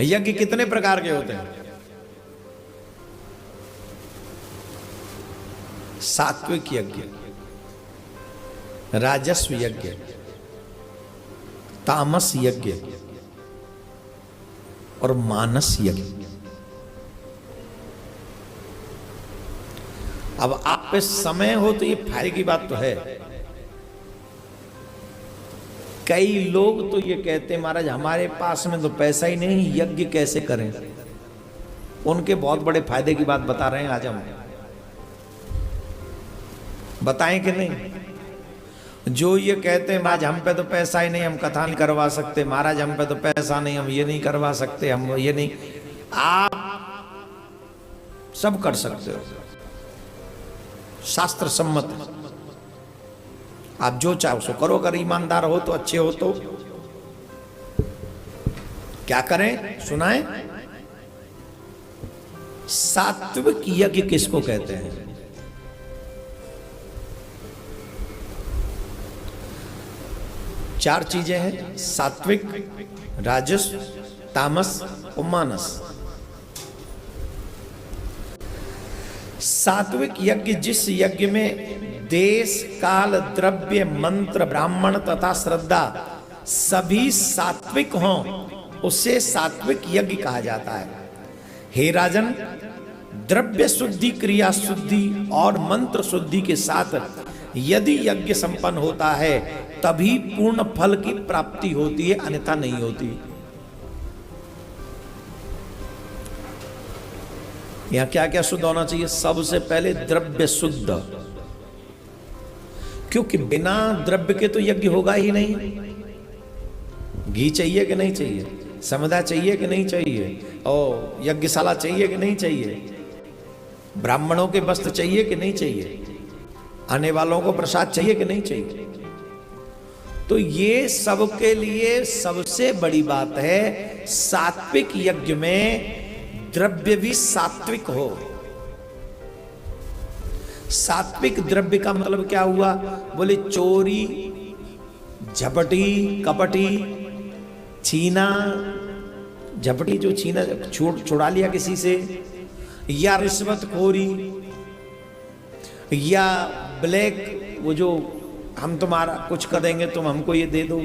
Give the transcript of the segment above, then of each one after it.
यज्ञ कितने प्रकार के होते हैं? सात्विक यज्ञ, राजस्व यज्ञ, तामस यज्ञ और मानस यज्ञ। अब आप पे समय हो तो ये फायदे की बात तो है। कई लोग तो ये कहते हैं महाराज हमारे पास में तो पैसा ही नहीं, यज्ञ कैसे करें? उनके बहुत बड़े फायदे की बात बता रहे हैं, आज हम बताएं कि नहीं? जो ये कहते हैं महाराज हम पे तो पैसा ही नहीं, हम कथा नहीं करवा सकते, महाराज हम पे तो पैसा नहीं, हम ये नहीं करवा सकते, हम ये नहीं। आप सब कर सकते हो, शास्त्र सम्मत। आप जो चाहो सो करो, अगर ईमानदार हो तो, अच्छे हो तो। क्या करें सुनाएं? सात्विक यज्ञ किसको कहते हैं? चार चीजें हैं, सात्विक, राजस, तामस और मानस। सात्विक यज्ञ जिस यज्ञ में देश, काल, द्रव्य, मंत्र, ब्राह्मण तथा श्रद्धा सभी सात्विक हों, उसे सात्विक यज्ञ कहा जाता है। हे राजन, द्रव्य शुद्धि, क्रिया शुद्धि और मंत्र शुद्धि के साथ यदि यज्ञ संपन्न होता है तभी पूर्ण फल की प्राप्ति होती है, अन्यथा नहीं होती। यहां क्या क्या शुद्ध होना चाहिए? सबसे पहले द्रव्य शुद्ध, क्योंकि बिना द्रव्य के तो यज्ञ होगा ही नहीं। घी चाहिए कि नहीं चाहिए? समिधा चाहिए कि नहीं चाहिए? और यज्ञशाला चाहिए कि नहीं चाहिए? ब्राह्मणों के वस्त्र चाहिए कि नहीं चाहिए? आने वालों को प्रसाद चाहिए कि नहीं चाहिए? तो ये सबके लिए सबसे बड़ी बात है, सात्विक यज्ञ में द्रव्य भी सात्विक हो। सात्विक द्रव्य का मतलब क्या हुआ? बोले चोरी, झपटी, कपटी, छीना, झपटी जो छीना, छुड़ा लिया किसी से, या रिश्वतखोरी, या ब्लैक, वो जो हम तुम्हारा कुछ कर देंगे, तुम हमको ये दे दो।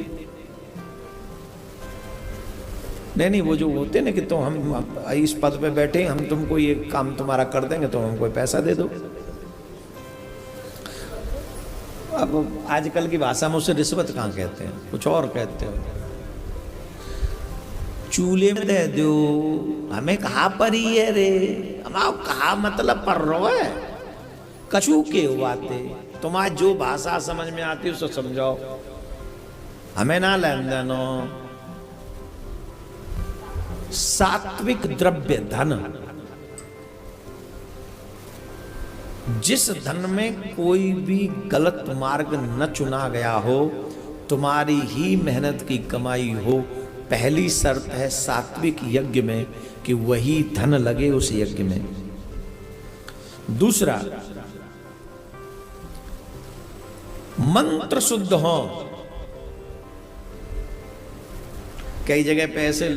नहीं, वो जो होते ना कि तो हम इस पद पे बैठे, हम तुमको ये काम तुम्हारा कर देंगे, तुम हमको पैसा दे दो। अब आजकल की भाषा में उसे रिश्वत कहाँ कहते हैं, कुछ और कहते हैं। चूल्हे में दे दो, हमें कहा पर ही है रे, हम कहा मतलब पर रो है, कछू के हुआते, तुम्हारा जो भाषा समझ में आती है उसको समझाओ, हमें ना लेन देनो। सात्विक द्रव्य धन, जिस धन में कोई भी गलत मार्ग न चुना गया हो, तुम्हारी ही मेहनत की कमाई हो, पहली शर्त है सात्विक यज्ञ में कि वही धन लगे उस यज्ञ में। दूसरा, मंत्र शुद्ध हो। कई जगह पे ऐसे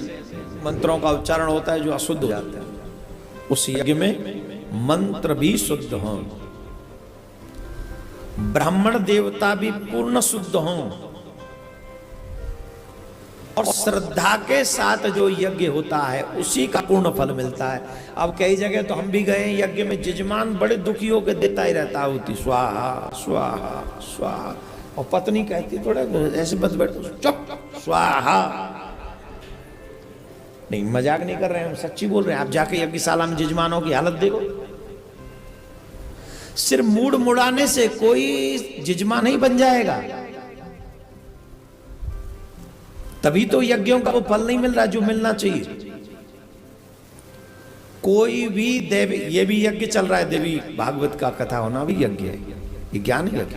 मंत्रों का उच्चारण होता है जो अशुद्ध हो जाते हैं, उस यज्ञ में मंत्र भी शुद्ध हो। ब्राह्मण देवता भी पूर्ण शुद्ध हो, और श्रद्धा के साथ जो यज्ञ होता है उसी का पूर्ण फल मिलता है। अब कई जगह तो हम भी गए यज्ञ में, जजमान बड़े दुखी होकर देता ही रहता होती, स्वाहा स्वाहा स्वाहा, और पत्नी कहती थोड़ा ऐसे बस बैठो, चुप, स्वाहा। नहीं, मजाक नहीं कर रहे हैं, हम सच्ची बोल रहे हैं। आप जाके यज्ञशाला में जजमानों की हालत देखो, सिर्फ मूड मुड़ाने से कोई जजमान नहीं बन जाएगा। तभी तो यज्ञों का वो फल नहीं मिल रहा जो मिलना चाहिए। कोई भी देवी, ये भी यज्ञ चल रहा है, देवी भागवत का कथा होना भी यज्ञ है, ये ज्ञान है यज्ञ।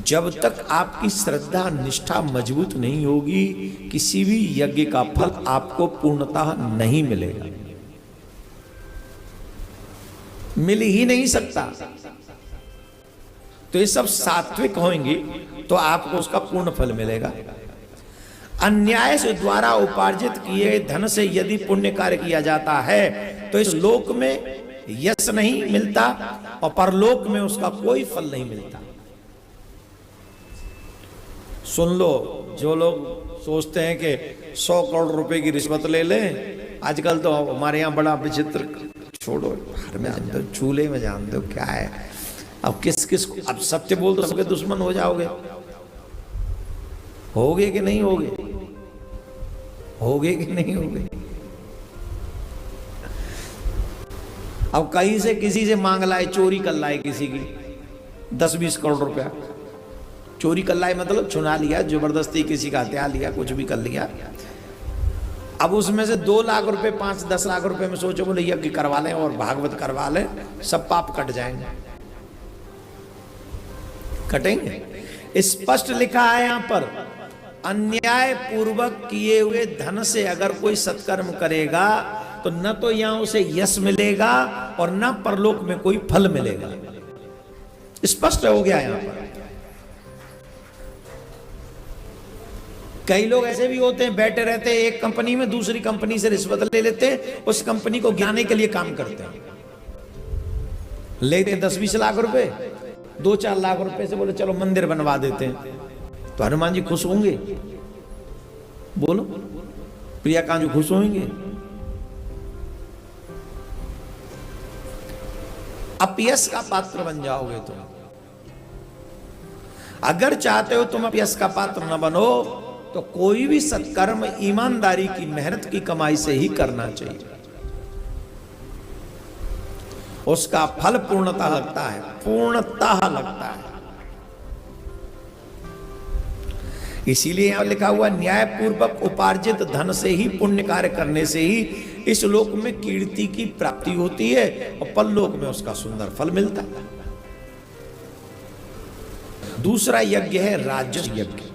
जब तक आपकी श्रद्धा निष्ठा मजबूत नहीं होगी, किसी भी यज्ञ का फल आपको पूर्णतः नहीं मिलेगा, मिल ही नहीं सकता। तो ये सब सात्विक होंगे तो आपको उसका पूर्ण फल मिलेगा। अन्याय से द्वारा उपार्जित किए धन से यदि पुण्य कार्य किया जाता है तो इस लोक में यश नहीं मिलता और परलोक में उसका कोई फल नहीं मिलता। सुन लो, जो लोग सोचते हैं कि 100 करोड़ रुपए की रिश्वत ले लें, आजकल तो हमारे यहाँ बड़ा विचित्र, छोड़ो, घर में जानते हो, चूल्हे में जानते हो क्या है। अब किस किस अब सत्य बोल दो सबके दुश्मन हो जाओगे। होगे कि नहीं होगे? होगे कि नहीं होगे? अब कहीं से किसी से मांग लाए, चोरी कर लाए किसी की 10-20 करोड़ रुपया, चोरी कर लाए मतलब छुना लिया, जबरदस्ती किसी का हत्या लिया, कुछ भी कर लिया। अब उसमें से 2 लाख रुपए 5-10 लाख रुपए में सोचो बोले यज्ञ करवा लें और भागवत करवा लें, सब पाप कट जाएंगे। कटेंगे? स्पष्ट लिखा है यहां पर, अन्याय पूर्वक किए हुए धन से अगर कोई सत्कर्म करेगा तो न तो यहां उसे यश मिलेगा और न परलोक में कोई फल मिलेगा। स्पष्ट हो गया यहां पर। कई लोग ऐसे भी होते हैं, बैठे रहते हैं एक कंपनी में, दूसरी कंपनी से रिश्वत ले लेते हैं, उस कंपनी को गिराने के लिए काम करते हैं, लेते हैं 10-20 लाख रुपए, 2-4 लाख रुपए से बोले चलो मंदिर बनवा देते हैं। तो हनुमान जी खुश होंगे? बोलो, प्रिया कांजू खुश होंगे? अपयश का पात्र बन जाओगे तुम। अगर चाहते हो तुम अपयश का पात्र न बनो तो कोई भी सत्कर्म ईमानदारी की, मेहनत की कमाई से ही करना चाहिए। उसका फल पूर्णता लगता है, पूर्णतः लगता है। इसीलिए यहां लिखा हुआ न्यायपूर्वक उपार्जित धन से ही, पुण्य कार्य करने से ही इस लोक में कीर्ति की प्राप्ति होती है और परलोक में उसका सुंदर फल मिलता है। दूसरा यज्ञ है राजस यज्ञ।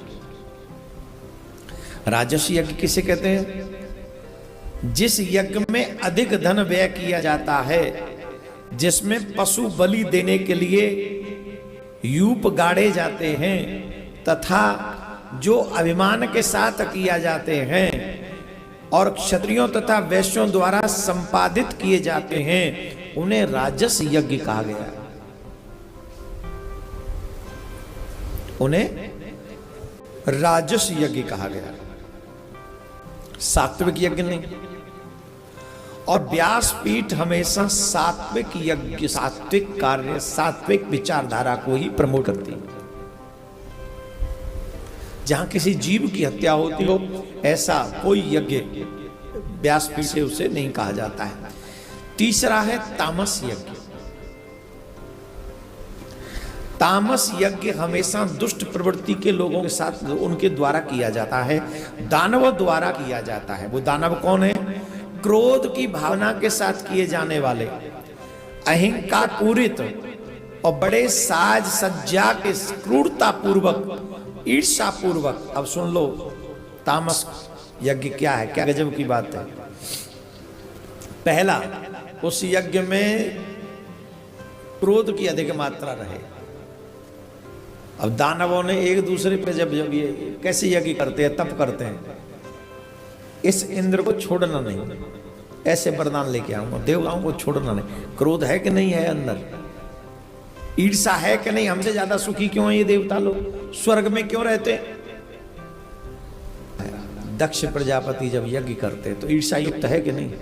राजस यज्ञ किसे कहते हैं? जिस यज्ञ में अधिक धन व्यय किया जाता है, जिसमें पशु बलि देने के लिए यूप गाड़े जाते हैं तथा जो अभिमान के साथ किया जाते हैं और क्षत्रियों तथा वैश्यों द्वारा संपादित किए जाते हैं, उन्हें राजस यज्ञ कहा गया। उन्हें राजस यज्ञ कहा गया, सात्विक यज्ञ नहीं। और व्यासपीठ हमेशा सात्विक यज्ञ, सात्विक कार्य, सात्विक विचारधारा को ही प्रमोट करती है। जहां किसी जीव की हत्या होती हो, ऐसा कोई यज्ञ व्यासपीठ से उसे नहीं कहा जाता है। तीसरा है तामस यज्ञ। तामस यज्ञ हमेशा दुष्ट प्रवृत्ति के लोगों के साथ उनके द्वारा किया जाता है, दानवों द्वारा किया जाता है। वो दानव कौन है? क्रोध की भावना के साथ किए जाने वाले, अहंकार पूरित और बड़े साज सज्जा के क्रूरता पूर्वक, ईर्षा पूर्वक। अब सुन लो तामस यज्ञ क्या है, क्या गजब की बात है। पहला, उस यज्ञ में क्रोध की अधिक मात्रा रहे। अब दानवों ने एक दूसरे पे जब ये कैसे यज्ञ करते हैं, तप करते हैं, इस इंद्र को छोड़ना नहीं, ऐसे वरदान लेके आऊंगा, देवताओं को छोड़ना नहीं। क्रोध है कि नहीं है अंदर? ईर्षा है कि नहीं? हमसे ज्यादा सुखी क्यों है ये देवता लोग? स्वर्ग में क्यों रहते? दक्ष प्रजापति जब यज्ञ करते तो ईर्षा युक्त है कि नहीं?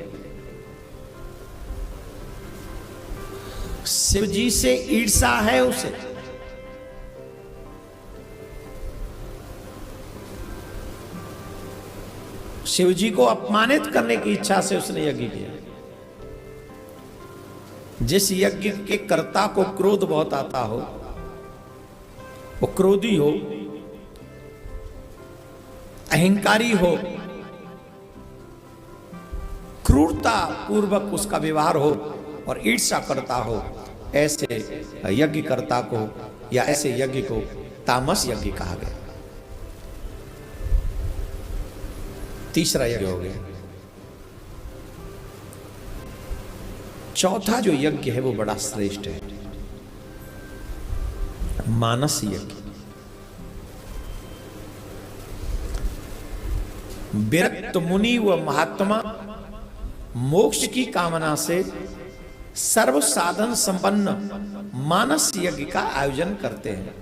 शिव जी से ईर्षा है उसे। शिव जी को अपमानित करने की इच्छा से उसने यज्ञ किया। जिस यज्ञ के कर्ता को क्रोध बहुत आता हो, वो क्रोधी हो, अहंकारी हो, क्रूरता पूर्वक उसका व्यवहार हो और ईर्षा करता हो, ऐसे यज्ञ कर्ता को या ऐसे यज्ञ को तामस यज्ञ कहा गया। तीसरा यज्ञ हो गया। चौथा जो यज्ञ है वो बड़ा श्रेष्ठ है, मानस यज्ञ। विरक्त मुनि व महात्मा मोक्ष की कामना से सर्व साधन संपन्न मानस यज्ञ का आयोजन करते हैं।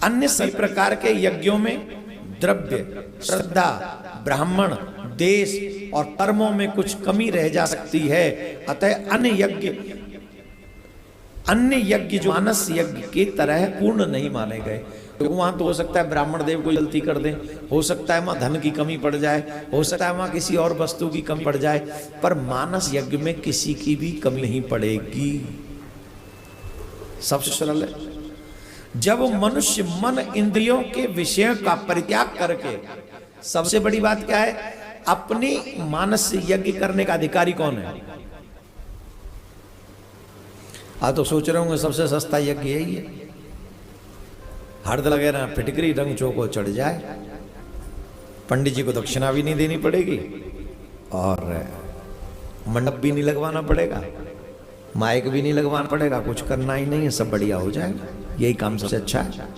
अन्य सभी प्रकार के यज्ञों में द्रव्य, श्रद्धा, ब्राह्मण, देश और कर्मों में कुछ कमी रह जा सकती है। अतः अन्य यज्ञ जो मानस यज्ञ की तरह पूर्ण नहीं माने गए। तो वहां तो हो सकता है ब्राह्मण देव कोई गलती कर दें, हो सकता है वहां धन की कमी पड़ जाए, हो सकता है वहां किसी और वस्तु की कमी पड़ जाए, पर मानस यज्ञ में किसी की भी कमी नहीं पड़ेगी। सबसे सरल है। जब मनुष्य मन इंद्रियों के विषयों का परित्याग करके, सबसे बड़ी बात क्या है, अपनी मानस यज्ञ करने का अधिकारी कौन है? तो सोच रहे होंगे सबसे सस्ता यज्ञ यही है, हरद लगे ना, फिटकरी रंग चौको चढ़ जाए, पंडित जी को दक्षिणा भी नहीं देनी पड़ेगी और मंडप भी नहीं लगवाना पड़ेगा, माइक भी नहीं लगवाना पड़ेगा, कुछ करना ही नहीं है, सब बढ़िया हो जाएगा। यही काम सबसे अच्छा है।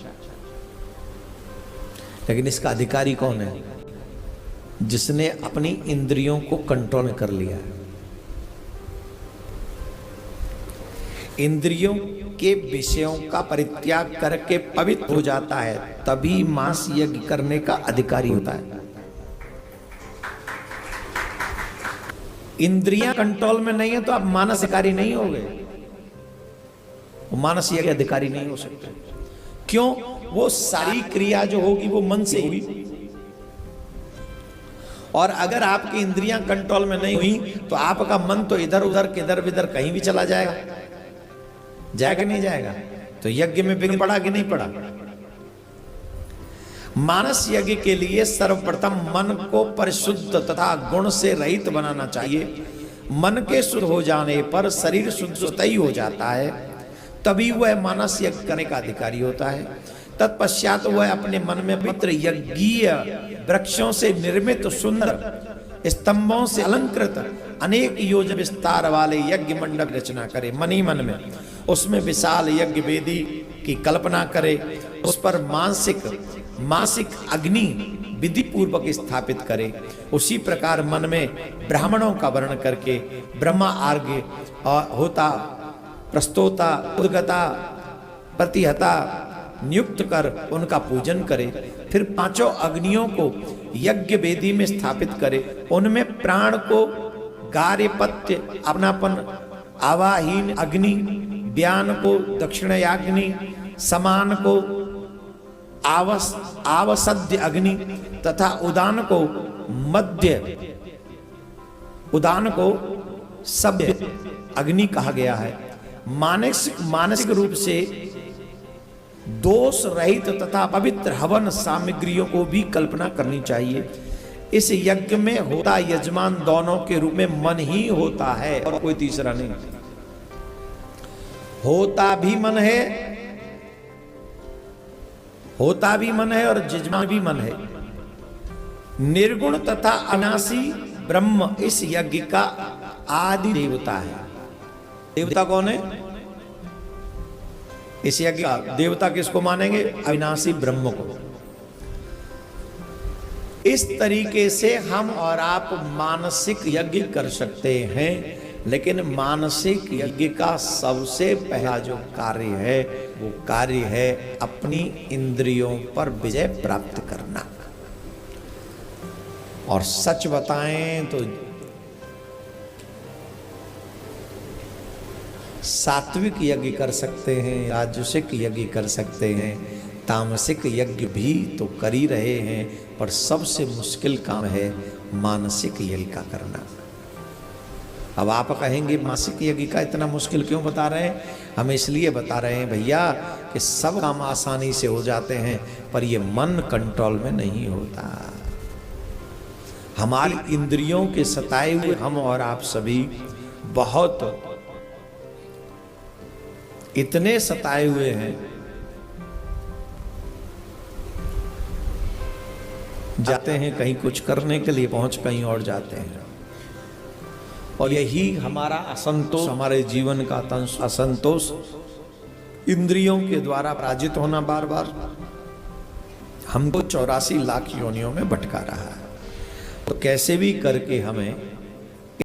लेकिन इसका अधिकारी कौन है? जिसने अपनी इंद्रियों को कंट्रोल में कर लिया है। इंद्रियों के विषयों का परित्याग करके पवित्र हो जाता है, तभी मांस यज्ञ करने का अधिकारी होता है। इंद्रियां कंट्रोल में नहीं है तो आप मानस अधिकारी नहीं हो गए, मानस यज्ञ अधिकारी नहीं हो सकते। क्यों? वो सारी क्रिया जो होगी वो मन से होगी, और अगर आपकी इंद्रियां कंट्रोल में नहीं हुई तो आपका मन तो इधर उधर किधर विधर कहीं भी चला जाएगा। जाएगा नहीं जाएगा? तो यज्ञ में विघ्न पड़ा कि नहीं पड़ा? मानस यज्ञ के लिए सर्वप्रथम मन को परिशुद्ध तथा गुण से रहित बनाना चाहिए। मन के शुद्ध हो जाने पर शरीर शुद्ध स्वतः ही हो जाता है, तभी वह मानस यज्ञ करने का अधिकारी होता है। तत्पश्चात वह अपने मन में पवित्र यज्ञीय वृक्षों से निर्मित सुंदर स्तंभों से अलंकृत अनेक योजन विस्तार वाले यज्ञ मंडप रचना करे। मन ही मन में उसमें विशाल यज्ञ वेदी की कल्पना करे, उस पर मासिक अग्नि विधि पूर्वक स्थापित करे। उसी प्रकार मन में ब्राह्मणों का वर्ण करके ब्रह्मा आर्घ्य होता, प्रस्तोता, उद्गता, प्रतिहता नियुक्त कर उनका पूजन करे। फिर पांचों अग्नियों को यज्ञ वेदी में स्थापित करे। उनमें प्राण को गार्हपत्य अपनापन, आवाहीन अग्नि, व्यान को दक्षिणाग्नि, समान को आवसद्य अग्नि तथा उदान को सभ्य अग्नि कहा गया है। मानसिक रूप से दोष रहित तथा पवित्र हवन सामग्रियों को भी कल्पना करनी चाहिए। इस यज्ञ में होता यजमान दोनों के रूप में मन ही होता है और कोई तीसरा नहीं। होता भी मन है और यजमान भी मन है। निर्गुण तथा अनासी ब्रह्म इस यज्ञ का आदि देवता है। देवता कौन है इस यज्ञ का? देवता किसको मानेंगे? अविनाशी ब्रह्म को। इस तरीके से हम और आप मानसिक यज्ञ कर सकते हैं, लेकिन मानसिक यज्ञ का सबसे पहला जो कार्य है वो कार्य है अपनी इंद्रियों पर विजय प्राप्त करना। और सच बताएं तो सात्विक यज्ञ कर सकते हैं, राजसिक यज्ञ कर सकते हैं, तामसिक यज्ञ भी तो कर ही रहे हैं, पर सबसे मुश्किल काम है मानसिक यज्ञ का करना। अब आप कहेंगे मानसिक यज्ञ का इतना मुश्किल क्यों बता रहे हैं? हम इसलिए बता रहे हैं भैया कि सब काम आसानी से हो जाते हैं, पर ये मन कंट्रोल में नहीं होता। हमारी इंद्रियों के सताए हुए हम और आप सभी बहुत इतने सताए हुए हैं, जाते हैं कहीं कुछ करने के लिए, पहुंच कहीं और जाते हैं। और यही हमारा असंतोष, हमारे जीवन का असंतोष, इंद्रियों के द्वारा पराजित होना, बार बार हमको 84 लाख योनियों में भटका रहा है। तो कैसे भी करके हमें